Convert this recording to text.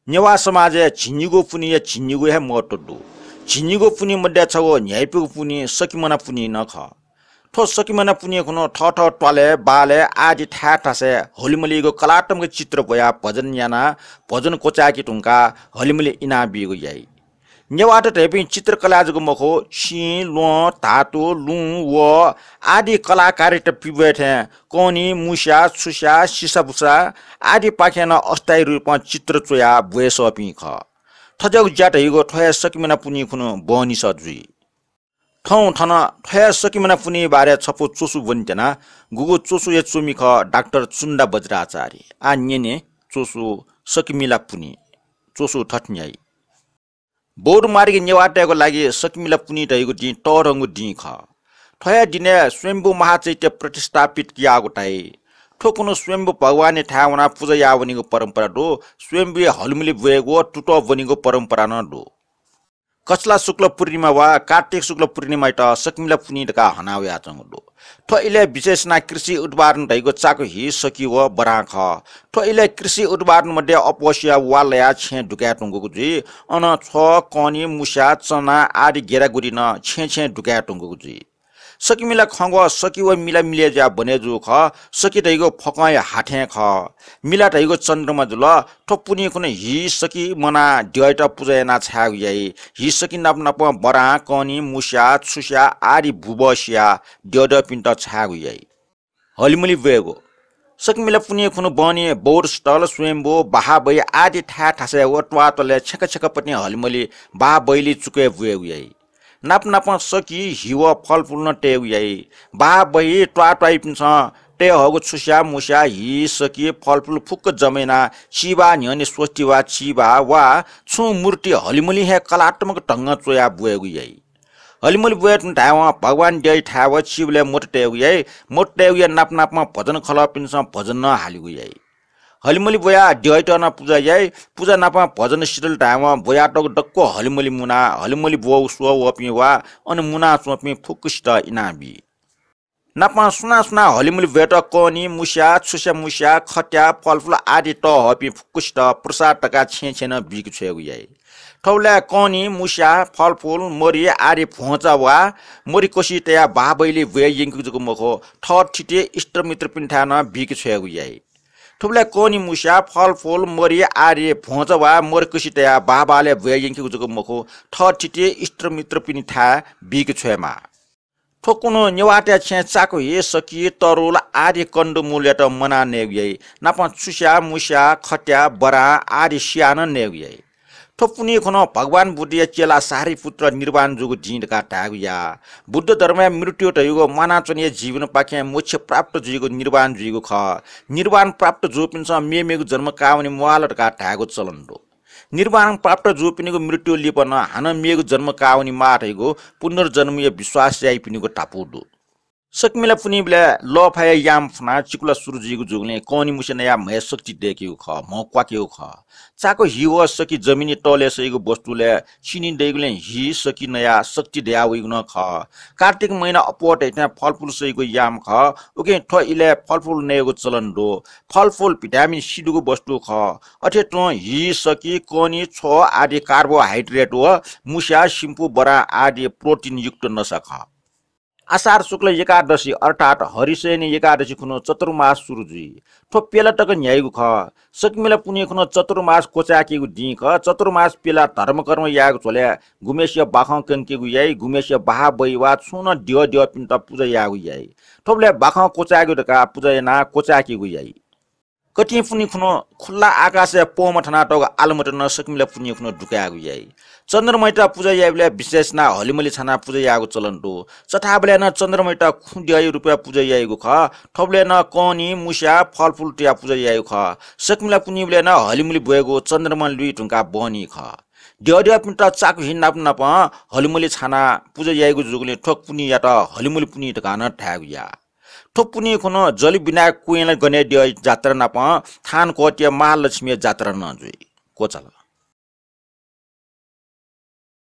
नेवा समाज झिन्निगो पुनी या झिन्निगो है मोटो झिन्निगो पुनी मध्य छगो न्यायपिगो पुनी सकिमना पुनी न ख ठो सकिमना पुनी खुनो ठ ठ टले बाले आदि ठा ठासे होलिमलिगो कलाटमको चित्र बया भजन याना भजन कोचाकी टुंका होलिमलि इना बिगो याई नेवाट टेपिङ चित्रकलाजको मखो सि लो धातु लु व आदि कलाकारिता पिबेथे कोनी मुस्या सुस्या सिसाबुसा आदि पाखेन अस्थायी रूपमा चित्र चोया बुएस पि ख थजग ज्याट हिगो ठय सकिमना पुनी खुनु बनी सजुई ठौ ठन ठय सकिमना पुनी बारे छपो चोसु बन्तेना गुगु चोसु ए चुमी ख डाक्टर चुन्डा बज्राचार्य आ नेने चोसु सकिमिला पुनी चोसु ठट्न्याई बोर्ड मार्ग नेवाटेको लागि सकिमिला पुनी रहेको दि टरंगु दि ख ठया दिने स्वयम्भू महाचैत्य प्रतिष्ठापित कियाको टाइ ठोकुनु स्वयम्भू भगवान ठाउना पूजा यावनीको परम्परा दो स्वयम्भू हलमुली बुएको टुटो बनीको परम्परा न दो कचला शुक्ल पूर्णिमा वा कार्तिक शुक्ल पूर्णिमा त सकिमिला पुनी का हनावे आचंग दो ठइले विशेषना कृषि उत्पादन रहेको चाको हि सकिव बराख ठइले कृषि उत्पादन मध्ये अपवसिया वालया छे ढुका टुंगको जी अन छ कनी मुस्या चना आदि गेरागुरी न छे ढुका टुंगको जी सकिमिला खंग सकिव मिला मिले जा बने जो ख सकी दैगो फकाय हाठे ख मिला दैगो चन्द्रमा जुल ठपुनी कुने हि सकी मना ड्यट पूजयना छाग याई हि सकी नप नप बरा कनी मुस्या सुस्या आदि भुबसिया ड्यड पिन्ट छाग याई हलिमुली वेगो सकिमिला पुनी खुनु बने बोर स्टल स्वयम्भू बाहाबै आदि ठा ठासे वटवातले छक छक पटनी हलिमुली बाहाबैली चुके वेगु याई नाप नाप सकी हिव फलफुल न टेउ याई बा बही ट्वा ट्वाइ पिन्छ टे हगो छुस्या मुस्या हि सकी फलफुल फुक्क जमेना चिबा न्यने स्वस्तिवा चिबा वा छु मूर्ति हलिमुली हे कलात्मक ढंग चोया बुएगु याई हलिमुली बुएट ढावा भगवान दै ठाव चिबले मोट टेउ याई मोट टेउ या नाप नापमा भजन खला पिन्छ भजन न हालिगु याई हलिमुली बोया ड्यट न पूजा याई पूजा नापा भजन सिडल ढावा बोया टक डक्को हलिमुली मुना हलिमुली बो सो वपि वा अन मुना सोपि फुक्स्ट इनाबी नापा सुना सुना हलिमुली भेट कनी मुस्या छुस्या मुस्या खट्या फलफुल आदि त हपि फुक्स्ट प्रसाद टका छेन बिक छेगु याई ठौला कनी मुस्या फलफुल मोरी आदि फोचा वा मोरी कोसी तया बाबैले वे यंकुजको मखो ठ ठिटे इष्टमित्र पिन्ठा न बिक छेगु याई ठुब्ला कोनी मुस्या फलफुल मोरी आर्य फोच वा मोरकुसितया बाबाले भययंकी जुको मखो ठ ठिटे इष्टमित्र पिनि था बिक छेमा ठोकुनो नेवाटे छे चाको हे सकी तरुल आदि कण्ड मूल्य त मना नेगयै नापा सुस्या मुस्या खट्या बरा आदि स्यान नेगयै ठोपुनी खनो भगवान बुद्ध चेला सारी पुत्र निर्वाण जुगु जिंडका टागुया बुद्ध धर्म मृत्यु तयुगो मानाचनीय जीवन पाखे मोक्ष प्राप्त जुगु निर्वाण जुगु ख निर्वाण प्राप्त जुपिन्छ मेमेगु जन्म कावनी मुआलटका टागु चलन्दो निर्वाण प्राप्त जुपिनीगु मृत्यु लिपन हान मेगु जन्म कावनी माटैगु पुनर्जन्मीय विश्वास याइपिनीगु टापुदु सकिमिला पुनी बेला ल फाय याम फना चिकुला सुरुजीगु जुगले कनी मुसे नया मय शक्ति देख्यो ख म क्वाक्यो ख चाको हिव सकी जमिनी टले सैगु वस्तुले चिनी देगुले हि सकी नया शक्ति देयाउ न ख कार्तिक महिना अपट हैन फलफुल सैगु याम ख ओके ठ इले फलफुल नेगु चलन दो फलफुल भिटामिन सी दुगु वस्तु ख अथे त हि सकी कनी छ आदि कार्बोहाइड्रेट व मुस्या सिम्पु बरा आदि प्रोटिन युक्त नसख आषाढ शुक्ल एकादशी अर्थात हरिशयनी एकादशी खुनो चतुर्मास सुरुजुई ठो पेला टक न्यायगु ख सकिमिला पुनी खुनो चतुर्मास कोचाकीगु दि ख चतुर्मास पेला धर्मकर्म यागु छोले गुमेश्य बाखं कन्केगु याई गुमेश्य बाहा बैवा छुन ड्य ड्य पिन्त पूजा यागु याई ठोबले बाखं कोचागु दका पूजा ना कोचाकीगु याई कति पुनी खुनो खुल्ला आकाश पोमठना टग आलमट न सकिमिला पुनी खुनो ढुकागु याई चन्द्रमैटा पूजा याबले विशेष ना हलिमली छाना पूजा यागु चलन दो चठाबले न चन्द्रमैटा खुड्याइ रुपैया पूजा यागु ख ठबले न कनी मुस्या फलफुल टिया पूजा यागु ख सकिमिला पुनीबले न हलिमली बएको चन्द्रमा लुई ढुंका बनी ख ड्य पिन्टा चाकु हिन्नाप नप हलिमली छाना पूजा यागु जुगले ठोक पुनी या त हलिमली पुनी ढकान ठ्यागुया ठोपुनी खुनो जलि विनायक कुएला गने ड्य जात्रा नप थान कोट्य महालक्ष्मी जात्रा न जुई कोचल